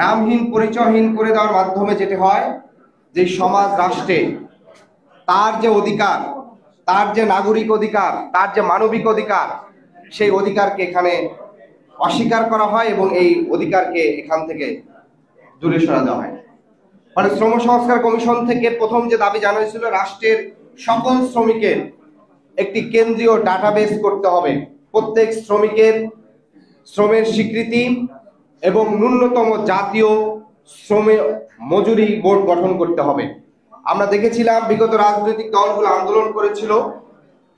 নামহীন পরিচয়হীন করে দেওয়ার মাধ্যমে যেটি হয় যে সমাজ রাষ্ট্রে তার যে অধিকার, তার যে নাগরিক অধিকার, তার যে মানবিক অধিকার, সেই অধিকারকে এখানে অস্বীকার করা হয় এবং এই অধিকারকে এখান থেকে দূরে সরা দেওয়া হয়। মানে শ্রম সংস্কার কমিশন থেকে প্রথম যে দাবি জানানো হয়েছিল, রাষ্ট্রের সকল শ্রমিকের একটি কেন্দ্রীয় ডাটাবেস করতে হবে, প্রত্যেক শ্রমিকের শ্রমের স্বীকৃতি এবং ন্যূনতম জাতীয় শ্রম মজুরি বোর্ড গঠন করতে হবে। আমরা দেখেছিলাম বিগত রাজনৈতিক দলগুলো আন্দোলন করেছিল,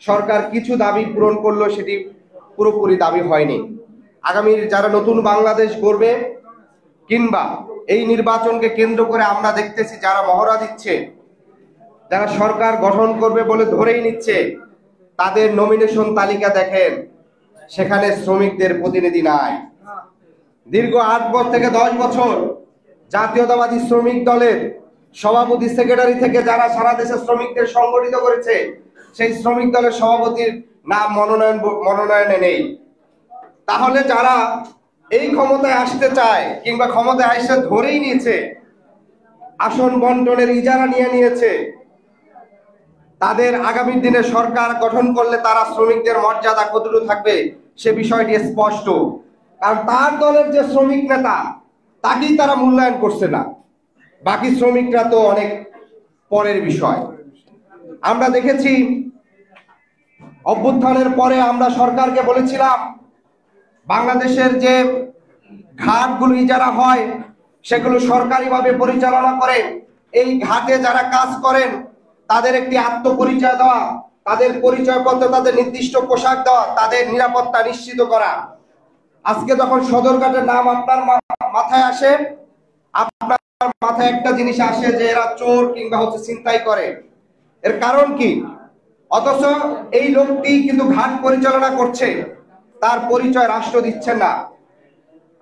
সরকার কিছু দাবি পূরণ করলো, সেটি পুরোপুরি দাবি হয়নি। আগামীর যারা নতুন বাংলাদেশ গড়বে কিংবা এই নির্বাচনকে কেন্দ্র করে আমরা দেখতেছি যারা মহড়া দিচ্ছে, যারা সরকার গঠন করবে বলে ধরেই নিচ্ছে, তাদের নমিনেশন তালিকা দেখেন, সেখানে শ্রমিকদের প্রতিনিধি নাই। দীর্ঘ 8 থেকে 10 বছর জাতীয়তাবাদী শ্রমিক দলের সভাপতি সেক্রেটারি থেকে যারা সারা দেশে শ্রমিকদের সংগঠিত করেছে, সেই শ্রমিক দলের সভাপতির নাম মনোনয়নে নেই। তাহলে যারা এই ক্ষমতায় আসতে চায় কিংবা ক্ষমতায় আসতে ধরেই নিয়েছে, আসন বন্টনের ইজারা নিয়ে নিয়েছে, তাদের আগামী দিনে সরকার গঠন করলে তারা শ্রমিকদের মর্যাদা কতটুকু থাকবে সে বিষয়টি স্পষ্ট। কারণ তার দলের যে শ্রমিক নেতা, তাকেই তারা মূল্যায়ন করছে না, বাকি শ্রমিকরা তো অনেক পরের বিষয়। আমরা দেখেছি অভ্যুত্থানের পরে আমরা সরকারকে বলেছিলাম বাংলাদেশের যে ঘাটগুলো ইজারা হয় সেগুলো সরকারিভাবে পরিচালনা করে, এই ঘাটে যারা কাজ করেন তাদের একটি আত্মপরিচয় দেওয়া, তাদের পরিচয়পত্র, তাদের নির্দিষ্ট পোশাক দেওয়া, তাদের নিরাপত্তা নিশ্চিত করা। আজকে যখন সদরঘাটের নাম আপনার মাথায় আসে, আপনার মাথায় একটা জিনিস আসে যে এরা চোর কিংবা ছিনতাই করে। এর কারণ কি? অথচ এই লোকটি কিন্তু ঘাট পরিচালনা করছে, তার পরিচয় রাষ্ট্র দিচ্ছে না।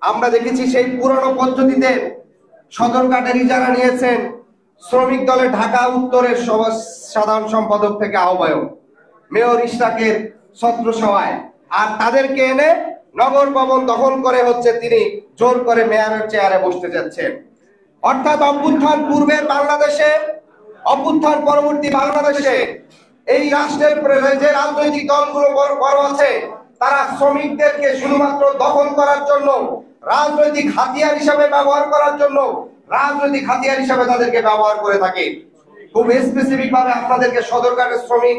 আমরা দেখেছি সেই পুরনো পদ্ধতিতে সদরঘাটের ইজারা নিয়েছেন শ্রমিক দলের ঢাকা উত্তরের সাধারণ সম্পাদক থেকে আহ্বায়ক, মেয়র ইশরাকের ছত্রছায়ায়, আর তাদেরকে এনে নগর ভবন দখল করে তিনি জোর করে মেয়রের চেয়ারে বসতে যাচ্ছেন। অর্থাৎ অভ্যুত্থান পূর্বের বাংলাদেশে, অভ্যুত্থান পরবর্তী বাংলাদেশে এই রাষ্ট্রের যে রাজনৈতিক দলগুলো বড় আছে, তারা শ্রমিকদেরকে শুধুমাত্র দখল করার জন্য, রাজনৈতিক হাতিয়ার হিসাবে ব্যবহার করার জন্য, রাজনৈতিক হাতিয়ার হিসাবে তাদেরকে ব্যবহার করে থাকে। খুব স্পেসিফিক ভাবে আপনাদেরকে সদরঘাটের শ্রমিক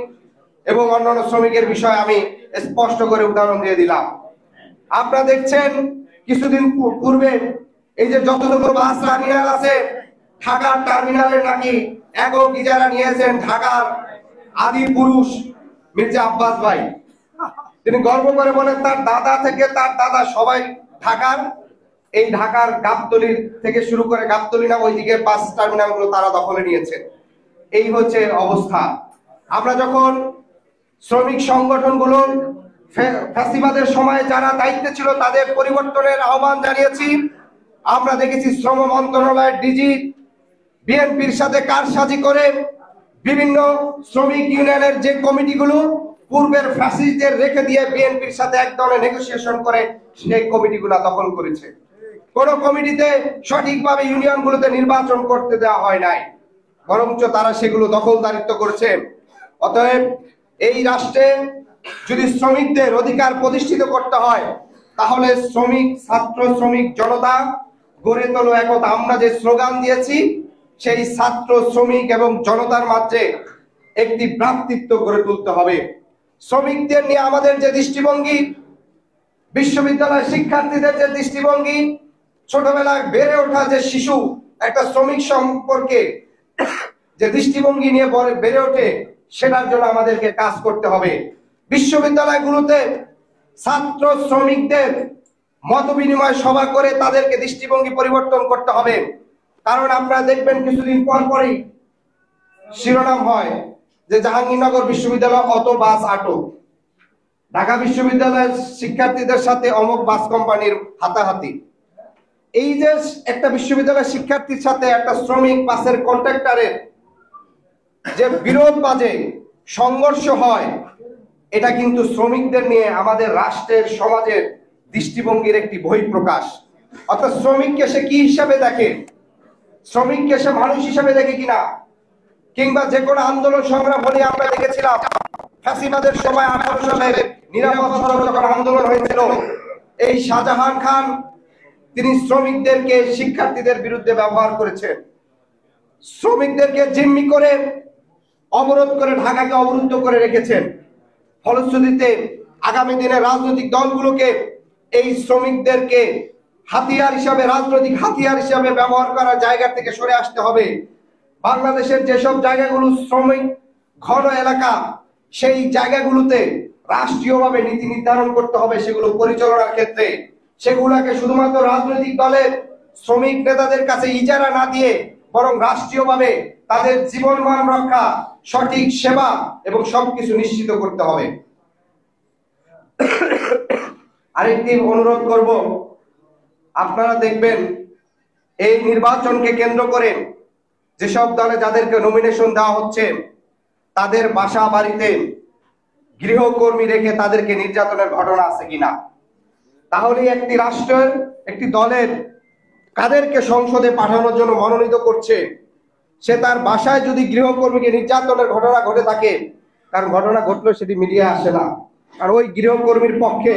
এবং অন্যান্য শ্রমিকের বিষয়ে আমি স্পষ্ট করে উদাহরণ দিয়ে দিলাম। আপনারা দেখছেন কিছুদিন পূর্বে এই যে যতগুলো বাস টার্মিনাল আছে, ঢাকার টার্মিনালের নাকি একক ইজারা নিয়েছেন ঢাকার আদি পুরুষ মির্জা আব্বাস ভাই। তিনি গর্ব করে বলেন তার দাদা থেকে তার দাদা সবাই ঢাকার গাবতলী থেকে শুরু করে, গাবতলী না ওইদিকে বাস টার্মিনাল গুলো তারা দখলে নিয়েছে। এই হচ্ছে অবস্থা। আমরা যখন শ্রমিক সংগঠনগুলো ফ্যাসিবাদের সময় যারা দায়িত্বে ছিল তাদের পরিবর্তনের আহ্বান জানিয়েছি। আমরা দেখেছি শ্রম মন্ত্রণালয়ের ডিজি বিএনপির সাথে কারসাজি করে বিভিন্ন শ্রমিক ইউনিয়নের যে কমিটিগুলো পূর্বের ফ্যাসিস্টদের রেখে দিয়ে বিএনপির সাথে এক ধরনের নেগোসিয়েশন করে সেই কমিটিগুলো দখল করেছে। কোন কমিটিতে সঠিকভাবে ইউনিয়নগুলোতে নির্বাচন করতে দেওয়া হয় নাই, বরঞ্চ তারা সেগুলো দখলদারিত্ব করেছে। অতএব এই রাষ্ট্রে যদি শ্রমিকদের অধিকার প্রতিষ্ঠিত করতে হয়, তাহলে শ্রমিক, ছাত্র, শ্রমিক জনতা গড়ে তোলো একতা। আমরা যে স্লোগান দিয়েছি, সেই ছাত্র, শ্রমিক এবং জনতার মাঝে একটি ভ্রাতৃত্ব গড়ে তুলতে হবে। শ্রমিকদের নিয়ে আমাদের যে দৃষ্টিভঙ্গি, বিশ্ববিদ্যালয়ের শিক্ষার্থীদের যে দৃষ্টিভঙ্গি, ছোটবেলায় বেড়ে ওঠা যে শিশু একটা শ্রমিক সম্পর্কে যে দৃষ্টিভঙ্গি নিয়ে বেড়ে ওঠে, সেটার জন্য আমাদেরকে কাজ করতে হবে। বিশ্ববিদ্যালয়গুলোতে ছাত্র শ্রমিকদের মত বিনিময় সভা করে তাদেরকে দৃষ্টিভঙ্গি পরিবর্তন করতে হবে। কারণ আপনারা দেখবেন কিছুদিন পর পরই শিরোনাম হয় যে জাহাঙ্গীরনগর বিশ্ববিদ্যালয় অত বাস আটক, ঢাকা বিশ্ববিদ্যালয়ের শিক্ষার্থীদের সাথে অমুক বাস কোম্পানির হাতাহাতি। এই যে একটা বিশ্ববিদ্যালয়ের শিক্ষার্থীর সাথে একটা শ্রমিক বাসের কন্ট্রাক্টরের যে বিরোধ বাজে সংঘর্ষ হয়, এটা কিন্তু শ্রমিকদের নিয়ে আমাদের রাষ্ট্রের, সমাজের দৃষ্টিভঙ্গির একটি বহিঃপ্রকাশ। অর্থাৎ শ্রমিককে সে কি হিসাবে দেখে, শ্রমিককে সে মানুষ হিসাবে দেখে কিনা। কিংবা যে কোনো আন্দোলন সংগ্রাম হলে আমরা দেখেছিলাম ফ্যাসিবাদের সময় 18 সালের নিরাপদ সড়ক যখন আন্দোলন হয়েছিল, এই শাহজাহান খান তিনি শ্রমিকদেরকে শিক্ষার্থীদের বিরুদ্ধে ব্যবহার করেছেন, শ্রমিকদেরকে জিম্মি করে অবরোধ করে ঢাকাকে অবরুদ্ধ করে রেখেছেন। ফলশ্রুতিতে আগামী দিনে রাজনৈতিক দলগুলোকে এই শ্রমিকদেরকে হাতিয়ার হিসাবে, রাজনৈতিক হাতিয়ার হিসাবে ব্যবহার করার জায়গা থেকে সরে আসতে হবে। বাংলাদেশের যেসব জায়গাগুলো শ্রমিক ঘন এলাকা, সেই জায়গাগুলোতে রাষ্ট্রীয়ভাবে নীতি নির্ধারণ করতে হবে। সেগুলো পরিচালনার ক্ষেত্রে সেগুলোকে শুধুমাত্র রাজনৈতিক দলের শ্রমিক নেতাদের কাছে ইজারা না দিয়ে বরং রাষ্ট্রীয়ভাবে তাদের জীবনমান রক্ষা, সঠিক সেবা এবং সবকিছু নিশ্চিত করতে হবে। আরেকটি অনুরোধ করব, আপনারা দেখবেন এই নির্বাচনকে কেন্দ্র করে যেসব দলে যাদেরকে নমিনেশন দেওয়া হচ্ছে তাদের বাসা বাড়িতে গৃহকর্মী রেখে তাদেরকে নির্যাতনের ঘটনা আছে কিনা। তাহলে একটি রাষ্ট্রের, একটি দলের কাদেরকে সংসদে পাঠানোর জন্য মনোনীত করছে, সে তার বাসায় যদি গৃহকর্মীকে নির্যাতনের ঘটনা ঘটে থাকে, কারণ ঘটনা ঘটলেও সেটি মিডিয়া আসে না, আর ওই গৃহকর্মীর পক্ষে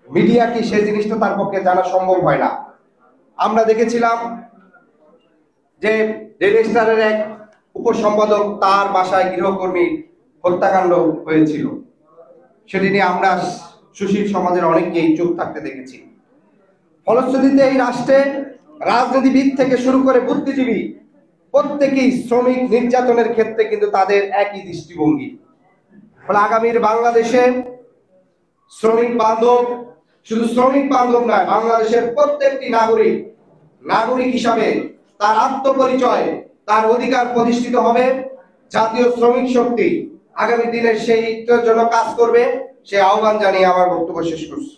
মিডিয়া কি সেই জিনিসটা তার পক্ষে জানা সম্ভব হয় না। আমরা দেখেছিলাম যে ডেইলি স্টারের এক উপসম্পাদক, তার বাসায় গৃহকর্মী হত্যাকাণ্ড হয়েছিল, সেটি নিয়ে আমরা সুশীল সমাজের অনেককেই চুপ থাকতে দেখেছি। ফলশ্রুতিতে এই রাষ্ট্রে রাজনীতিবিদ থেকে শুরু করে বুদ্ধিজীবী প্রত্যেকেই শ্রমিক নির্যাতনের ক্ষেত্রে কিন্তু তাদের একই দৃষ্টিভঙ্গি। ফলে আগামীর বাংলাদেশে শ্রমিক বান্ধব, শুধু শ্রমিক বান্ধব নয়, বাংলাদেশের প্রত্যেকটি নাগরিক হিসাবে তার আত্মপরিচয়, তার অধিকার প্রতিষ্ঠিত হবে। জাতীয় শ্রমিক শক্তি আগামী দিনের সেইটার জন্য কাজ করবে, সেই আহ্বান জানিয়ে আমার বক্তব্য শেষ করছি।